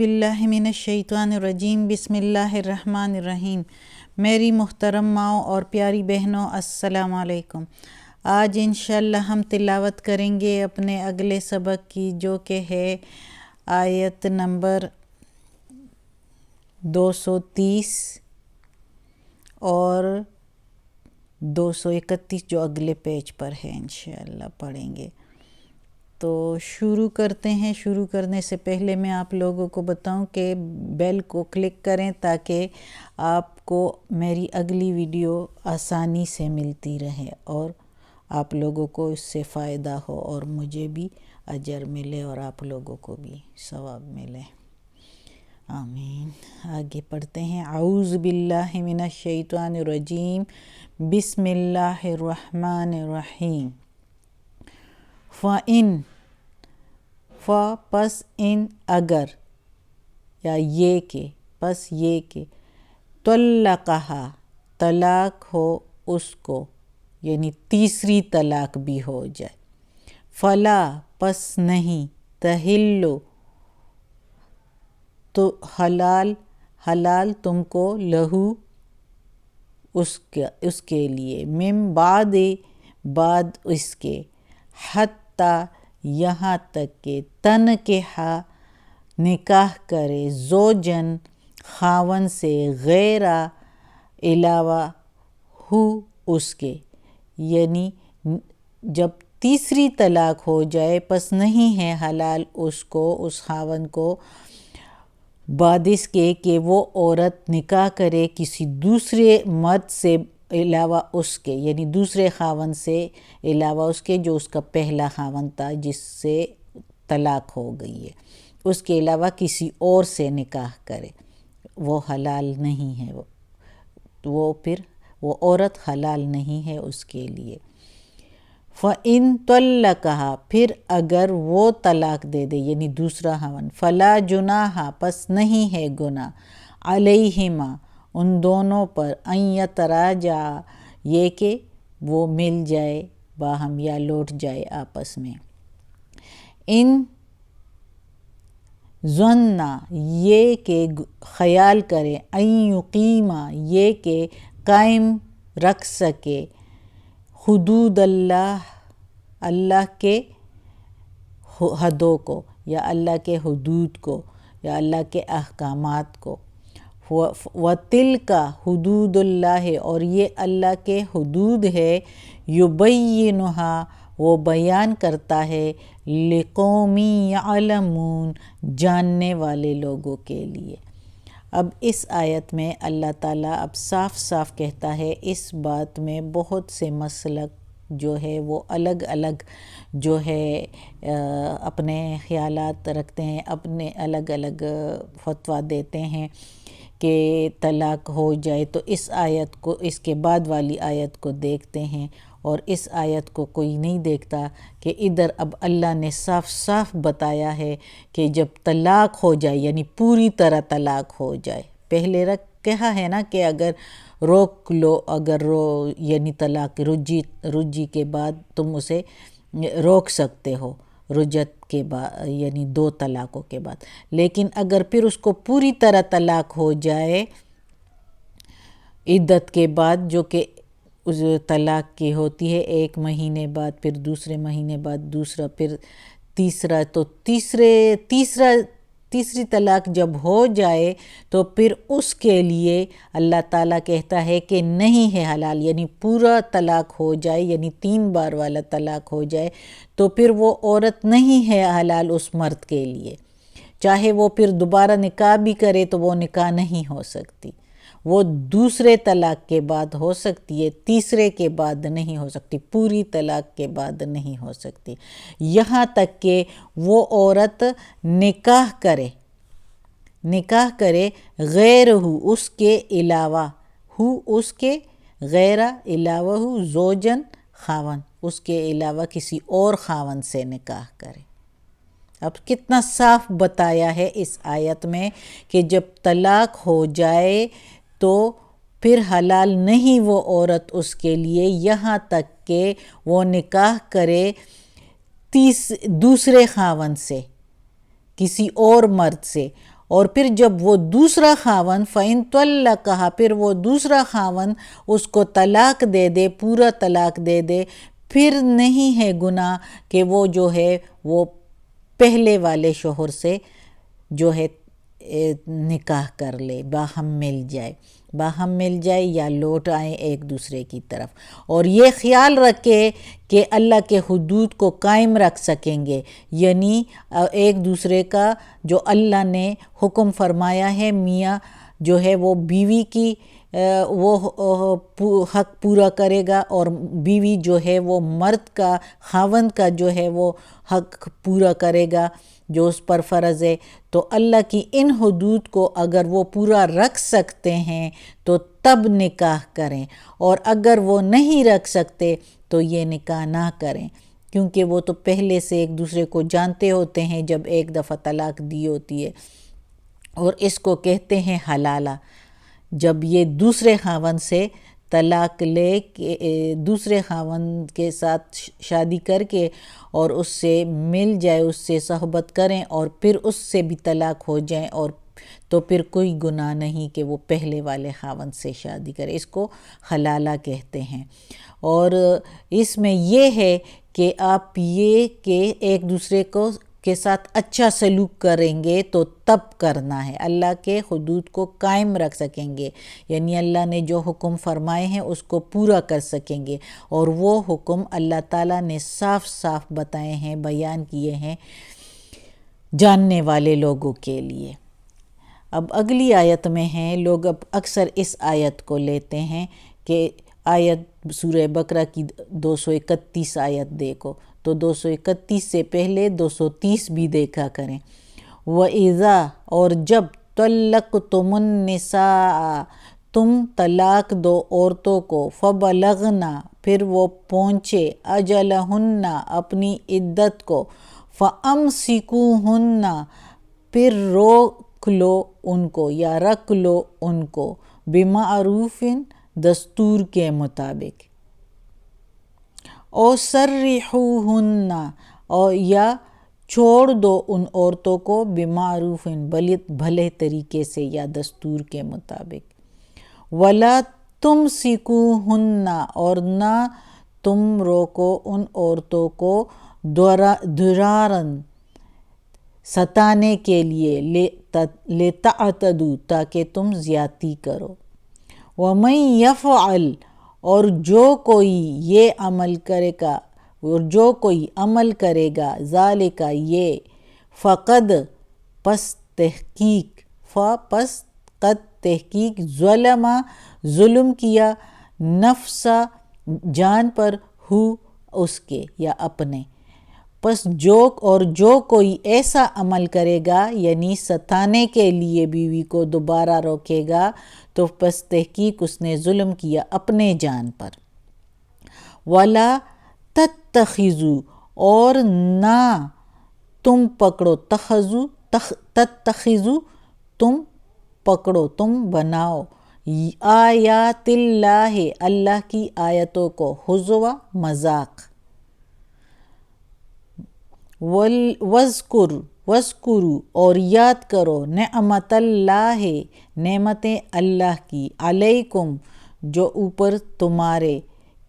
باللہ من الشیطان الرجیم بسم اللہ الرحمن الرحیم۔ میری محترم ماؤں اور پیاری بہنوں، السلام علیکم۔ آج انشاءاللہ ہم تلاوت کریں گے اپنے اگلے سبق کی، جو کہ ہے آیت نمبر 230 اور 231 جو اگلے پیج پر ہے، انشاءاللہ پڑھیں گے۔ تو شروع کرتے ہیں۔ شروع کرنے سے پہلے میں آپ لوگوں کو بتاؤں کہ بیل کو کلک کریں تاکہ آپ کو میری اگلی ویڈیو آسانی سے ملتی رہے اور آپ لوگوں کو اس سے فائدہ ہو اور مجھے بھی اجر ملے اور آپ لوگوں کو بھی ثواب ملے، آمین۔ آگے پڑھتے ہیں۔ اعوذ باللہ من الشیطان الرجیم، بسم اللہ الرحمن الرحیم۔ فَإِن پس ان اگر، یا یہ کہ پس یہ کہ طلقہا طلاق ہو اس کو، یعنی تیسری طلاق بھی ہو جائے، فلا پس نہیں، تحلو تو حلال تم کو، لہو اس کے لیے، من بعد اس کے، حتیٰ یہاں تک کہ تنکحہ نکاح کرے، زوجن خاون سے، غیرہ علاوہ، ہو اس کے، یعنی جب تیسری طلاق ہو جائے پس نہیں ہے حلال اس کو، اس خاون کو، بعد اس کے کہ وہ عورت نکاح کرے کسی دوسرے مرد سے علاوہ اس کے، یعنی دوسرے خاون سے علاوہ اس کے جو اس کا پہلا خاون تھا جس سے طلاق ہو گئی ہے، اس کے علاوہ کسی اور سے نکاح کرے، وہ حلال نہیں ہے، وہ عورت حلال نہیں ہے اس کے لیے۔ فَإِن طَلَّقَهَا پھر اگر وہ طلاق دے دے، یعنی دوسرا خاون، فَلَا جُنَاحَ پس نہیں ہے گناہ، عَلَيْهِمَا ان دونوں پر، أَن يَتَرَاجَعَا یہ کہ وہ مل جائے باہم یا لوٹ جائے آپس میں، ان ظنّا یہ کہ خیال کرے، أَن يُقِيمَا یہ کہ قائم رکھ سکے، حدود اللہ کے حدوں کو، یا اللہ کے حدود کو، یا اللہ کے احکامات کو، وَتِلْكَ حدود اللہ اور یہ اللہ کے حدود ہے، يُبَيِّنُهَا وہ بیان کرتا ہے، لِقَوْمٍ يَعْلَمُونَ جاننے والے لوگوں کے لیے۔ اب اس آیت میں اللہ تعالیٰ اب صاف صاف کہتا ہے، اس بات میں بہت سے مسلک جو ہے وہ الگ الگ جو ہے اپنے خیالات رکھتے ہیں، اپنے الگ الگ فتویٰ دیتے ہیں کہ طلاق ہو جائے تو اس آیت کو، اس کے بعد والی آیت کو دیکھتے ہیں، اور اس آیت کو کوئی نہیں دیکھتا کہ ادھر اب اللہ نے صاف صاف بتایا ہے کہ جب طلاق ہو جائے، یعنی پوری طرح طلاق ہو جائے، پہلے کہا ہے نا کہ اگر روک لو، اگر یعنی طلاق رجی کے بعد تم اسے روک سکتے ہو، رجعت کے بعد یعنی 2 طلاقوں کے بعد، لیکن اگر پھر اس کو پوری طرح طلاق ہو جائے عدت کے بعد، جو کہ اس طلاق کی ہوتی ہے 1 مہینے بعد، پھر دوسرے مہینے بعد دوسرا، پھر تیسرا، تو تیسری طلاق جب ہو جائے تو پھر اس کے لیے اللہ تعالیٰ کہتا ہے کہ نہیں ہے حلال، یعنی پورا طلاق ہو جائے، یعنی 3 بار والا طلاق ہو جائے تو پھر وہ عورت نہیں ہے حلال اس مرد کے لیے، چاہے وہ پھر دوبارہ نکاح بھی کرے تو وہ نکاح نہیں ہو سکتی، وہ دوسرے طلاق کے بعد ہو سکتی ہے، تیسرے کے بعد نہیں ہو سکتی، پوری طلاق کے بعد نہیں ہو سکتی، یہاں تک کہ وہ عورت نکاح کرے غیر ہو اس کے علاوہ، اس کے غیر علاوہ، زوجن خاون، اس کے علاوہ کسی اور خاون سے نکاح کرے۔ اب کتنا صاف بتایا ہے اس آیت میں کہ جب طلاق ہو جائے تو پھر حلال نہیں وہ عورت اس کے لیے، یہاں تک کہ وہ نکاح کرے دوسرے خاون سے، کسی اور مرد سے، اور پھر جب وہ دوسرا خاوند فَإِن طَلَّقَهَا پھر وہ دوسرا خاوند اس کو طلاق دے دے، پورا طلاق دے دے، پھر نہیں ہے گناہ کہ وہ جو ہے وہ پہلے والے شوہر سے جو ہے نکاح کر لے، باہم مل جائے یا لوٹ آئیں ایک دوسرے کی طرف، اور یہ خیال رکھے کہ اللہ کے حدود کو قائم رکھ سکیں گے، یعنی ایک دوسرے کا جو اللہ نے حکم فرمایا ہے، میاں جو ہے وہ بیوی کی وہ حق پورا کرے گا، اور بیوی جو ہے وہ مرد کا، خاوند کا جو ہے وہ حق پورا کرے گا جو اس پر فرض ہے۔ تو اللہ کی ان حدود کو اگر وہ پورا رکھ سکتے ہیں تو تب نکاح کریں، اور اگر وہ نہیں رکھ سکتے تو یہ نکاح نہ کریں، کیونکہ وہ تو پہلے سے ایک دوسرے کو جانتے ہوتے ہیں جب ایک دفعہ طلاق دی ہوتی ہے، اور اس کو کہتے ہیں حلالہ۔ جب یہ دوسرے خاوند سے طلاق لے کے دوسرے خاوند کے ساتھ شادی کر کے اور اس سے مل جائے، اس سے صحبت کریں اور پھر اس سے بھی طلاق ہو جائیں، اور تو پھر کوئی گناہ نہیں کہ وہ پہلے والے خاوند سے شادی کرے، اس کو حلالہ کہتے ہیں۔ اور اس میں یہ ہے کہ آپ یہ کہ ایک دوسرے کے ساتھ اچھا سلوک کریں گے تو تب کرنا ہے، اللہ کے حدود کو قائم رکھ سکیں گے، یعنی اللہ نے جو حکم فرمائے ہیں اس کو پورا کر سکیں گے، اور وہ حکم اللہ تعالیٰ نے صاف صاف بتائے ہیں، بیان کیے ہیں جاننے والے لوگوں کے لیے۔ اب اگلی آیت میں ہیں، لوگ اب اکثر اس آیت کو لیتے ہیں کہ آیت سورہ بقرہ کی 231 آیت دیکھو، تو 231 سے پہلے 230 بھی دیکھا کریں۔ وَإِذَا اور جب طَلَّقْتُمُ النِّسَاءَ تم طلاق دو عورتوں کو، فَبَلَغْنَا پھر وہ پہنچے، أَجَلَهُنَّ اپنی عدت کو، فَأَمْسِكُوهُنَّ پھر روک لو ان کو یا رکھ لو ان کو، بِمَعْرُوفٍ دستور کے مطابق، اور سرحوہن اور یا چھوڑ دو ان عورتوں کو، بمعروف بھلے طریقے سے یا دستور کے مطابق، ولا تمسکوہن اور نہ تم روکو ان عورتوں کو، درارن ستانے کے لیے، لتعتدوا تاکہ تم زیادتی کرو، ومن یفعل اور جو کوئی یہ عمل کرے گا، اور جو کوئی عمل کرے گا، ذالک یہ، فقد پس قد تحقیق، ظلم کیا، نفسا جان پر، ہو اس کے یا اپنے، پس جو کوئی ایسا عمل کرے گا، یعنی ستانے کے لیے بیوی کو دوبارہ روکے گا، تو پس تحقیق اس نے ظلم کیا اپنے جان پر۔ وَلَا تَتَّخِذُوا اور نہ تم پکڑو، تَتَّخِذُوا تم پکڑو، تم بناؤ، آیات اللہ اللہ کی آیتوں کو، ہزوا مذاق، وَاذْكُرُوا اور یاد کرو، نعمت اللہ نعمتیں اللہ کی، علیکم جو اوپر تمہارے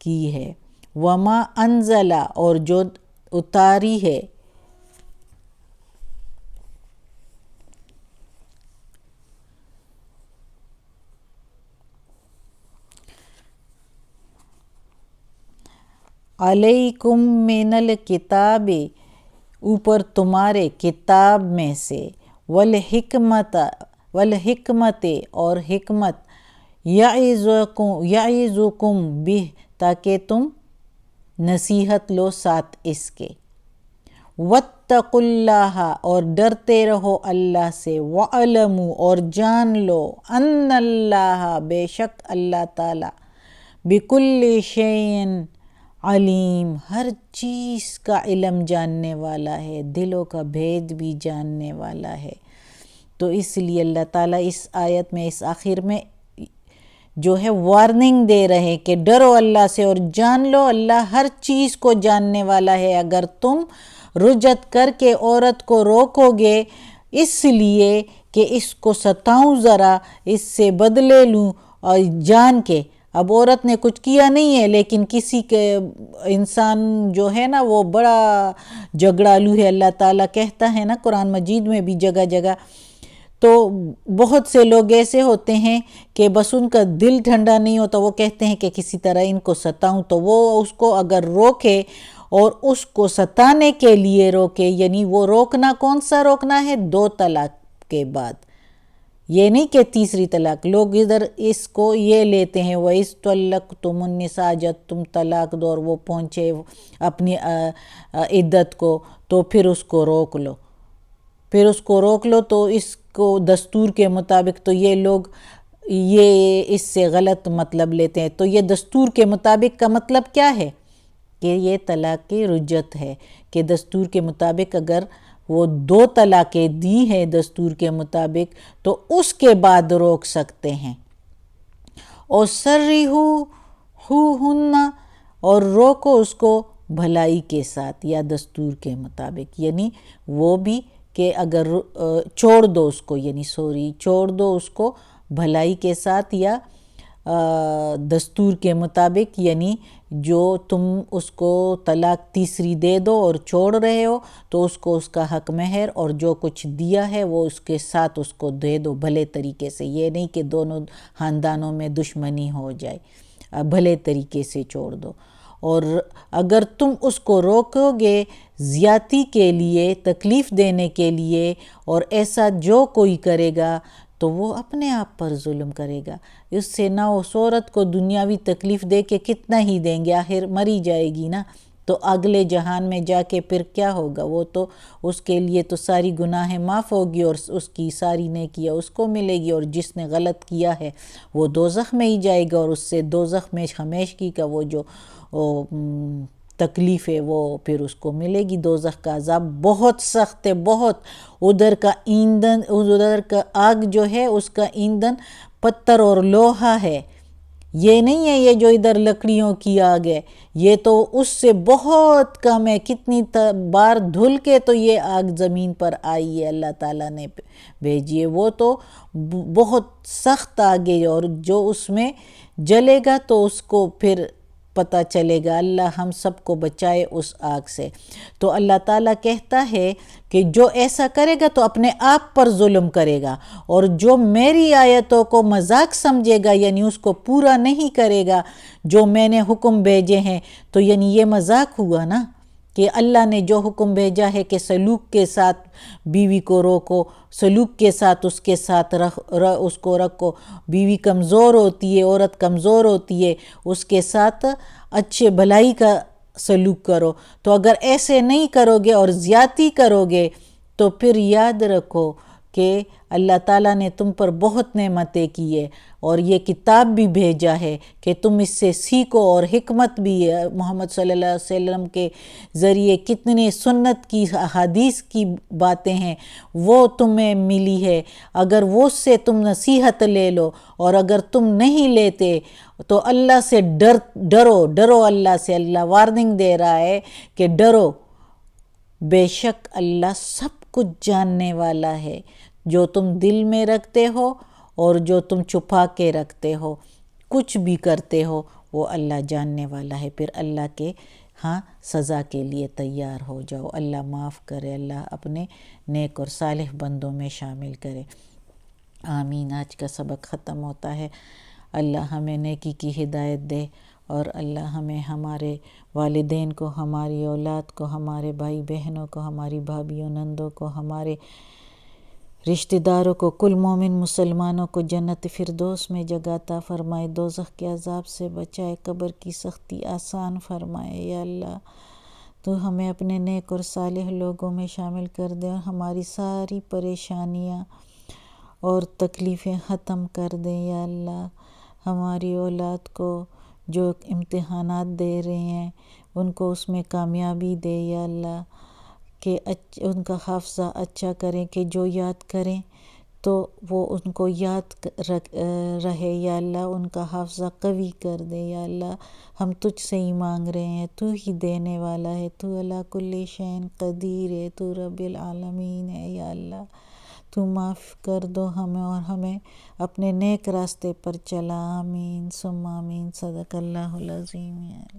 کی ہے، وما انزل اور جو اتاری ہے، علیکم من الکتاب اوپر تمہارے کتاب میں سے، والحکمت اور حکمت، یعظکم بہ تاکہ تم نصیحت لو ساتھ اس کے، واتقوا اللہ اور ڈرتے رہو اللہ سے، وعلموا اور جان لو، ان اللہ بے شک اللہ تعالی، بکل شیء علیم ہر چیز کا علم جاننے والا ہے، دلوں کا بھید بھی جاننے والا ہے۔ تو اس لیے اللہ تعالیٰ اس آیت میں، اس آخر میں جو ہے وارننگ دے رہے کہ ڈرو اللہ سے اور جان لو اللہ ہر چیز کو جاننے والا ہے۔ اگر تم رجعت کر کے عورت کو روکو گے اس لیے کہ اس کو ستاؤں ذرا، اس سے بدلے لوں، اور جان کے اب عورت نے کچھ کیا نہیں ہے، لیکن کسی کے انسان جو ہے نا وہ بڑا جھگڑالو ہے۔ اللہ تعالیٰ کہتا ہے نا قرآن مجید میں بھی جگہ جگہ، تو بہت سے لوگ ایسے ہوتے ہیں کہ بس ان کا دل ٹھنڈا نہیں ہوتا، وہ کہتے ہیں کہ کسی طرح ان کو ستاؤں، تو وہ اس کو اگر روکے اور اس کو ستانے کے لیے روکے، یعنی وہ روکنا کون سا روکنا ہے؟ 2 طلاق کے بعد، یہ نہیں کہ تیسری طلاق۔ لوگ ادھر اس کو یہ لیتے ہیں، وَإِذْ طَلَّقْتُمُ النِّسَاءَ، جب تم طلاق دو اور وہ پہنچے اپنی عدت کو تو پھر اس کو روک لو، پھر اس کو روک لو۔ تو اس کو دستور کے مطابق تو یہ لوگ یہ اس سے غلط مطلب لیتے ہیں۔ تو یہ دستور کے مطابق کا مطلب کیا ہے؟ کہ یہ طلاق کی رجعت ہے، کہ دستور کے مطابق اگر وہ 2 طلاقیں دی ہیں دستور کے مطابق تو اس کے بعد روک سکتے ہیں۔ اور سرحوہن، اور روکو اس کو بھلائی کے ساتھ یا دستور کے مطابق، یعنی وہ بھی کہ اگر چھوڑ دو اس کو، یعنی چھوڑ دو اس کو بھلائی کے ساتھ یا دستور کے مطابق، یعنی جو تم اس کو طلاق تیسری دے دو اور چھوڑ رہے ہو تو اس کو اس کا حق مہر اور جو کچھ دیا ہے وہ اس کے ساتھ اس کو دے دو بھلے طریقے سے، یہ نہیں کہ دونوں خاندانوں میں دشمنی ہو جائے، بھلے طریقے سے چھوڑ دو۔ اور اگر تم اس کو روکو گے زیادتی کے لیے، تکلیف دینے کے لیے، اور ایسا جو کوئی کرے گا تو وہ اپنے آپ پر ظلم کرے گا۔ اس سے نہ اس عورت کو دنیاوی تکلیف دے کے کتنا ہی دیں گے، آخر مری جائے گی نا، تو اگلے جہان میں جا کے پھر کیا ہوگا؟ وہ تو اس کے لیے تو ساری گناہیں معاف ہوگی اور اس کی ساری نیکیاں اس کو ملے گی، اور جس نے غلط کیا ہے وہ دوزخ میں ہی جائے گا، اور اس سے دوزخ میں ہمیشگی کا وہ جو تکلیف ہے وہ پھر اس کو ملے گی۔ دوزخ کا عذاب بہت سخت ہے، بہت۔ ادھر کا ایندھن، ادھر کا آگ جو ہے اس کا ایندھن پتھر اور لوہا ہے، یہ نہیں ہے یہ جو ادھر لکڑیوں کی آگ ہے، یہ تو اس سے بہت کم ہے۔ کتنی بار دھل کے تو یہ آگ زمین پر آئی ہے، اللہ تعالیٰ نے بھیجی ہے، وہ تو بہت سخت آگ ہے، اور جو اس میں جلے گا تو اس کو پھر پتہ چلے گا۔ اللہ ہم سب کو بچائے اس آگ سے۔ تو اللہ تعالیٰ کہتا ہے کہ جو ایسا کرے گا تو اپنے آپ پر ظلم کرے گا، اور جو میری آیتوں کو مذاق سمجھے گا، یعنی اس کو پورا نہیں کرے گا جو میں نے حکم بھیجے ہیں، تو یعنی یہ مذاق ہوا نا، کہ اللہ نے جو حکم بھیجا ہے کہ سلوک کے ساتھ بیوی کو روکو، سلوک کے ساتھ اس کے ساتھ اس کو رکھو، بیوی کمزور ہوتی ہے، عورت کمزور ہوتی ہے، اس کے ساتھ اچھے بھلائی کا سلوک کرو۔ تو اگر ایسے نہیں کرو گے اور زیادتی کرو گے تو پھر یاد رکھو کہ اللہ تعالیٰ نے تم پر بہت نعمتیں کی ہے، اور یہ کتاب بھی بھیجا ہے کہ تم اس سے سیکھو، اور حکمت بھی ہے۔ محمد صلی اللہ علیہ وسلم کے ذریعے کتنے سنت کی احادیث کی باتیں ہیں وہ تمہیں ملی ہے، اگر وہ سے تم نصیحت لے لو، اور اگر تم نہیں لیتے تو اللہ سے ڈرو اللہ سے۔ اللہ وارننگ دے رہا ہے کہ ڈرو، بے شک اللہ سب کچھ جاننے والا ہے، جو تم دل میں رکھتے ہو اور جو تم چھپا کے رکھتے ہو، کچھ بھی کرتے ہو وہ اللہ جاننے والا ہے۔ پھر اللہ کے ہاں سزا کے لیے تیار ہو جاؤ۔ اللہ معاف کرے، اللہ اپنے نیک اور صالح بندوں میں شامل کرے، آمین۔ آج کا سبق ختم ہوتا ہے۔ اللہ ہمیں نیکی کی ہدایت دے، اور اللہ ہمیں ہمارے والدین کو، ہماری اولاد کو، ہمارے بھائی بہنوں کو، ہماری بھابھیوں نندوں کو، ہمارے رشتہ داروں کو، کل مومن مسلمانوں کو جنت فردوس میں جگہ عطا فرمائے، دوزخ کے عذاب سے بچائے، قبر کی سختی آسان فرمائے۔ یا اللہ تو ہمیں اپنے نیک اور صالح لوگوں میں شامل کر دے، اور ہماری ساری پریشانیاں اور تکلیفیں ختم کر دیں۔ یا اللہ ہماری اولاد کو جو امتحانات دے رہے ہیں ان کو اس میں کامیابی دے، یا اللہ کہ ان کا حافظہ اچھا کریں، کہ جو یاد کریں تو وہ ان کو یاد رہے، یا اللہ ان کا حافظہ قوی کر دے۔ یا اللہ ہم تجھ سے ہی مانگ رہے ہیں، تو ہی دینے والا ہے، تو علی کل شیء قدیر ہے، تو رب العالمین ہے۔ یا اللہ تو معاف کر دو ہمیں اور ہمیں اپنے نیک راستے پر چلا، آمین ثم آمین۔ صدق اللہ العظیم۔